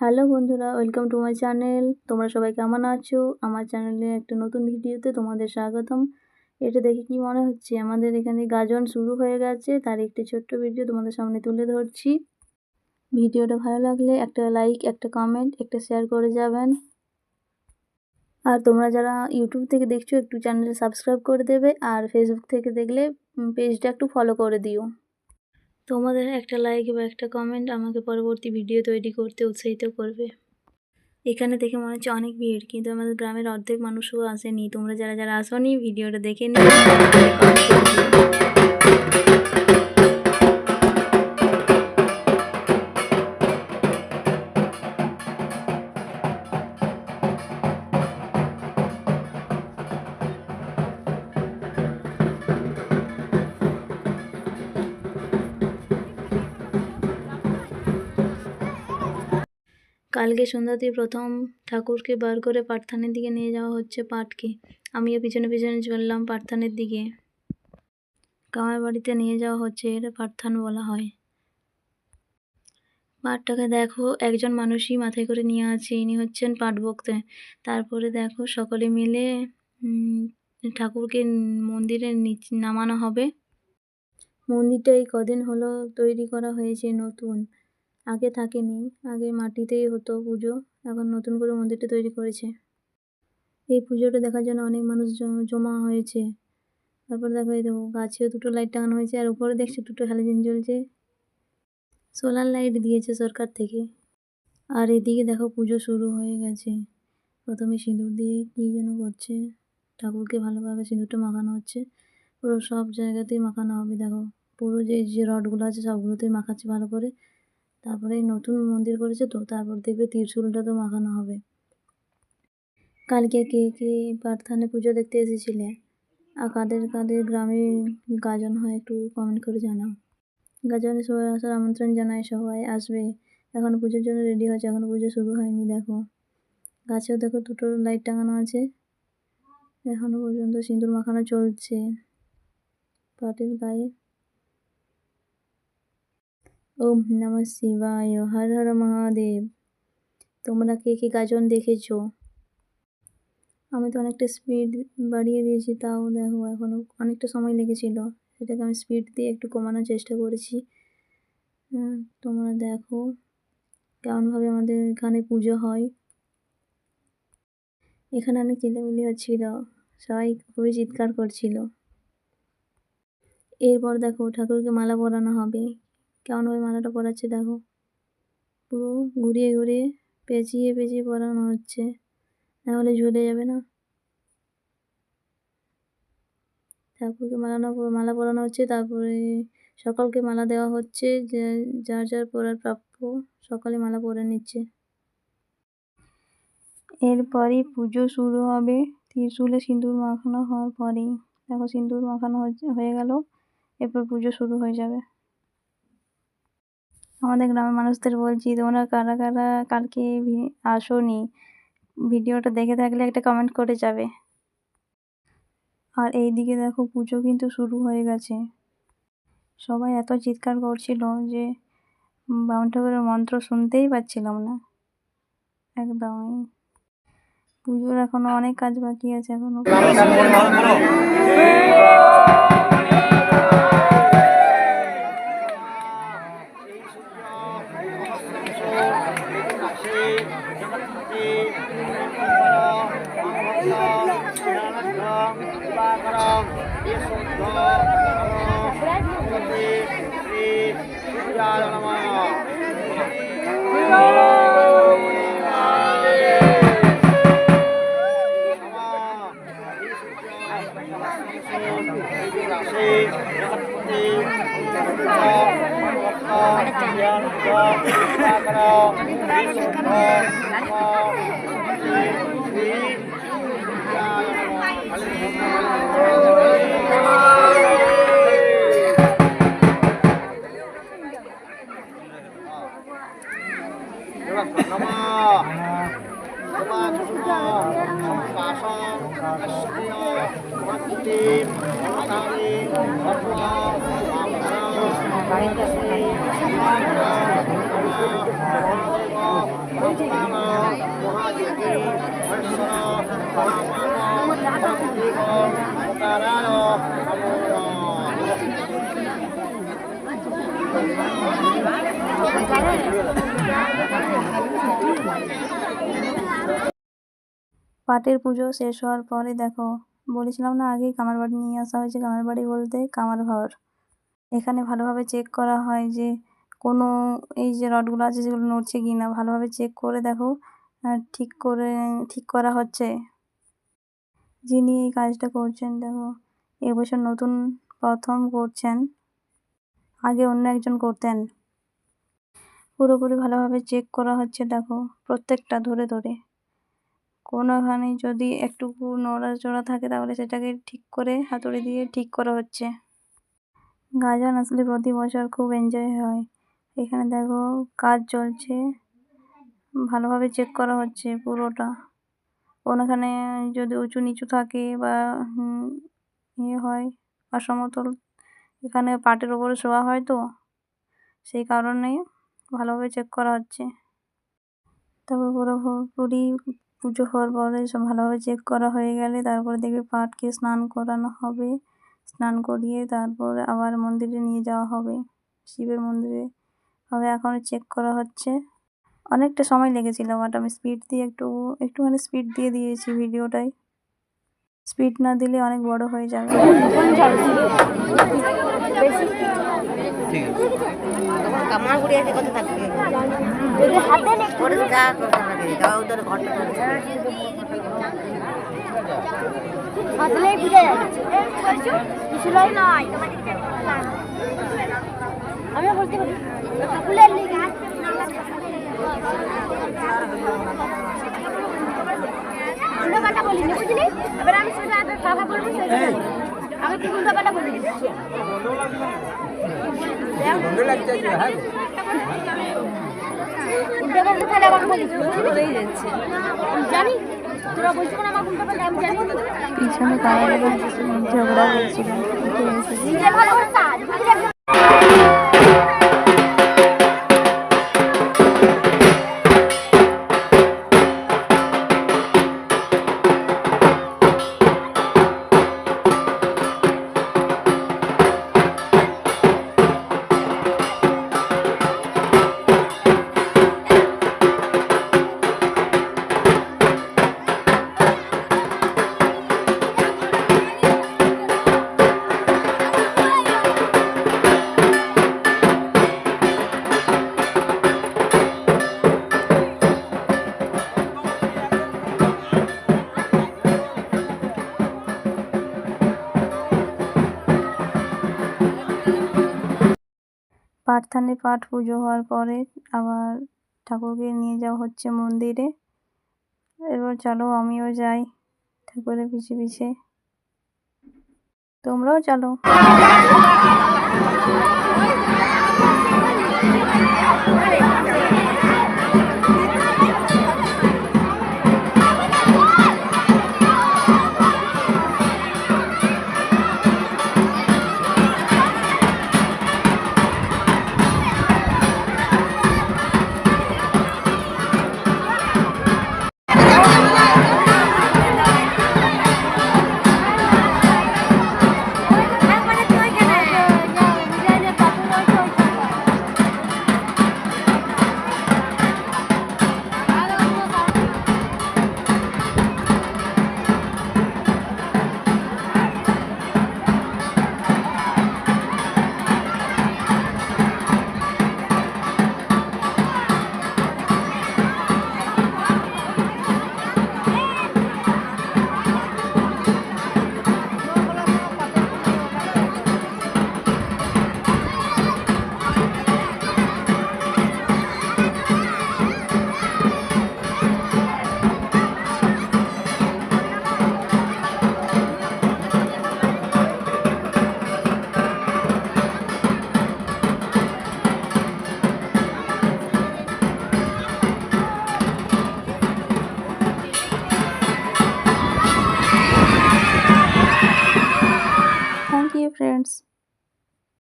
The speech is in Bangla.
হ্যালো বন্ধুরা, ওয়েলকাম টু মাই চ্যানেল। তোমরা সবাই কেমন আছো? আমার চ্যানেলে একটা নতুন ভিডিওতে তোমাদের স্বাগতম। এটা দেখে কি মনে হচ্ছে? আমাদের এখানে গাজন শুরু হয়ে গেছে, তার একটি ছোট্ট ভিডিও তোমাদের সামনে তুলে ধরছি। ভিডিওটা ভালো লাগলে একটা লাইক, একটা কমেন্ট, একটা শেয়ার করে যাবেন। আর তোমরা যারা ইউটিউব থেকে দেখছো একটু চ্যানেলটা সাবস্ক্রাইব করে দেবে, আর ফেসবুক থেকে দেখলে পেজটা একটু ফলো করে দিও। তোমাদের একটা লাইক বা একটা কমেন্ট আমাকে পরবর্তী ভিডিও তৈরি করতে উৎসাহিত করবে। এখানে দেখে মনে হচ্ছে অনেক ভিড়, কিন্তু আমাদের গ্রামের অর্ধেক মানুষও আসেনি। তোমরা যারা যারা আসোনি ভিডিওটা দেখে নিও। কালকে সন্ধ্যাতেই প্রথম ঠাকুরকে বার করে পাঠথানের দিকে নিয়ে যাওয়া হচ্ছে পাঠকে। আমিও পিছনে পিছনে চললাম পাঠথানের দিকে। কামার বাড়িতে নিয়ে যাওয়া হচ্ছে, এটা পাঠথান বলা হয়। পাঠটাকে দেখো, একজন মানুষই মাথায় করে নিয়ে আছে, ইনি হচ্ছেন পাঠ বক্তা। তারপরে দেখো সকলে মিলে ঠাকুরকে মন্দিরে নামানো হবে। মন্দিরটা এই কদিন হলো তৈরি করা হয়েছে নতুন, আগে থাকেনি। আগে মাটিতেই হতো পুজো, এখন নতুন করে মন্দিরটা তৈরি করেছে। এই পুজোটা দেখার জন্য অনেক মানুষ জমা হয়েছে। তারপর দেখো, এই দেখো গাছেও দুটো লাইট টাঙানো হয়েছে, আর উপরে দেখছি দুটো হ্যালোজেন জ্বলছে। সোলার লাইট দিয়েছে সরকার থেকে। আর এদিকে দেখো পুজো শুরু হয়ে গেছে। প্রথমে সিঁদুর দিয়ে কী যেন করছে, ঠাকুরকে ভালোভাবে সিঁদুরটা মাখানো হচ্ছে। পুরো সব জায়গাতেই মাখানো হবে। দেখো পুরো যে রডগুলো আছে সবগুলোতেই মাখাচ্ছে ভালো করে। তারপরে নতুন মন্দির করেছে তো, তারপর দেখবে ত্রিশূলটা তো মাখানো হবে। কালকে কে কে পাঠথানে পুজো দেখতে এসেছিলে, আর কাদের কাদের গ্রামে গাজন হয় একটু কমেন্ট করে জানাও। গাজনে সবাই আসার আমন্ত্রণ জানায়, সবাই আসবে। এখন পুজোর জন্য রেডি হচ্ছে, এখনো পুজো শুরু হয়নি। দেখো গাছেও দেখো দুটো লাইট টাঙানো আছে, এখনো পর্যন্ত সিঁদুর মাখানো চলছে পাটের গায়ে। ওম নমঃ শিবায়, হর হর মহাদেব। তোমরা কে কে গাজন দেখেছো? আমি তো অনেকটা স্পিড বাড়িয়ে দিয়েছি, তাও দেখো এখনও অনেকটা সময় লেগেছিল। সেটাকে আমি স্পিড দিয়ে একটু কমানোর চেষ্টা করেছি। তোমরা দেখো কেমনভাবে আমাদের এখানে পুজো হয়। এখানে অনেক চিল্লামিল্লি হচ্ছিল, সবাই খুবই চিৎকার করছিল। এরপর দেখো ঠাকুরকে মালা পরানো হবে। কেমনভাবে মালাটা পরাচ্ছে দেখো, পুরো ঘুরিয়ে ঘুরিয়ে পেঁচিয়ে পেঁচিয়ে পরানো হচ্ছে, নাহলে ঝুলে যাবে না। ঠাকুরকে মালা পরানো হচ্ছে, তারপরে সকলকে মালা দেওয়া হচ্ছে। যার যার পরার প্রাপ্য সকলে মালা পরে নিচ্ছে। এরপরই পুজো শুরু হবে। ত্রিশূলে সিঁদুর মাখানো হওয়ার পরেই দেখো সিঁদুর মাখানো হয়ে গেল, এরপর পুজো শুরু হয়ে যাবে। আমাদের গ্রামের মানুষদের বলছি, তোমরা কারা কারা কালকে আসোনি, ভিডিওটা দেখে থাকলে একটা কমেন্ট করে যাবে। আর এই দিকে দেখো পুজো কিন্তু শুরু হয়ে গেছে। সবাই এত চিৎকার করছিল যে বামুন ঠাকুরের মন্ত্র শুনতেই পাচ্ছিলাম না একদমই। পুজোর এখনো অনেক কাজ বাকি আছে, এখনো পাটের পুজো শেষ হওয়ার পরে দেখো, বলেছিলাম না আগেই কামার বাড়ি নিয়ে আসা হয়েছে। কামার বাড়ি বলতে কামার ঘর। এখানে ভালোভাবে চেক করা হয় যে কোনো এই যে রডগুলো আছে সেগুলো নড়ছে কি না, ভালোভাবে চেক করে দেখো ঠিক করা হচ্ছে। যিনি এই কাজটা করছেন দেখো, এবছর নতুন প্রথম করছেন, আগে অন্য একজন করতেন। পুরোপুরি ভালোভাবে চেক করা হচ্ছে দেখো, প্রত্যেকটা ধরে ধরে। কোনোখানে যদি একটুকু নড়াচড়া থাকে তাহলে সেটাকে ঠিক করে হাতুড়ি দিয়ে ঠিক করা হচ্ছে। গাজন আসলে প্রতি বছর খুব এনজয় হয়। এখানে দেখো কাজ চলছে, ভালোভাবে চেক করা হচ্ছে পুরোটা। কোনোখানে যদি উঁচু নিচু থাকে বা ইয়ে হয় অসমতল, এখানে পাটের ওপরে শোয়া হয় তো সেই কারণে ভালোভাবে চেক করা হচ্ছে। তারপর পুরোপুরি পুজো হওয়ার পরে সব ভালোভাবে চেক করা হয়ে গেলে তারপরে দেখবে পাটকে স্নান করানো হবে। স্নান করিয়ে তারপর আবার মন্দিরে নিয়ে যাওয়া হবে, শিবের মন্দিরে হবে। এখন চেক করা হচ্ছে। অনেকটা সময় লেগেছিল, বাট আমি একটুখানি স্পিড দিয়ে দিয়েছি ভিডিওটায়। স্পিড না দিলে অনেক বড় হয়ে যাবে। আমিও বলতে পারি ফুলের লিগা উল্টো পাল্টা বলিনি, বুঝলি? এবার আমি সেটা কথা বলবো, আমি কি উল্টো পাল্টা বলিনি। উল্টো পাল্টা তাহলে আমার বলিস জানি, তোরা বলছো না আমার উল্টো পাল্টা, আমি জানি পিছনে ঝগড়া হয়েছিল। পাঠথানে পাঠ পুজো হওয়ার পরে আবার ঠাকুরকে নিয়ে যাওয়া হচ্ছে মন্দিরে। এবার চলো আমিও যাই ঠাকুরের পিছে পিছে, তোমরাও চলো।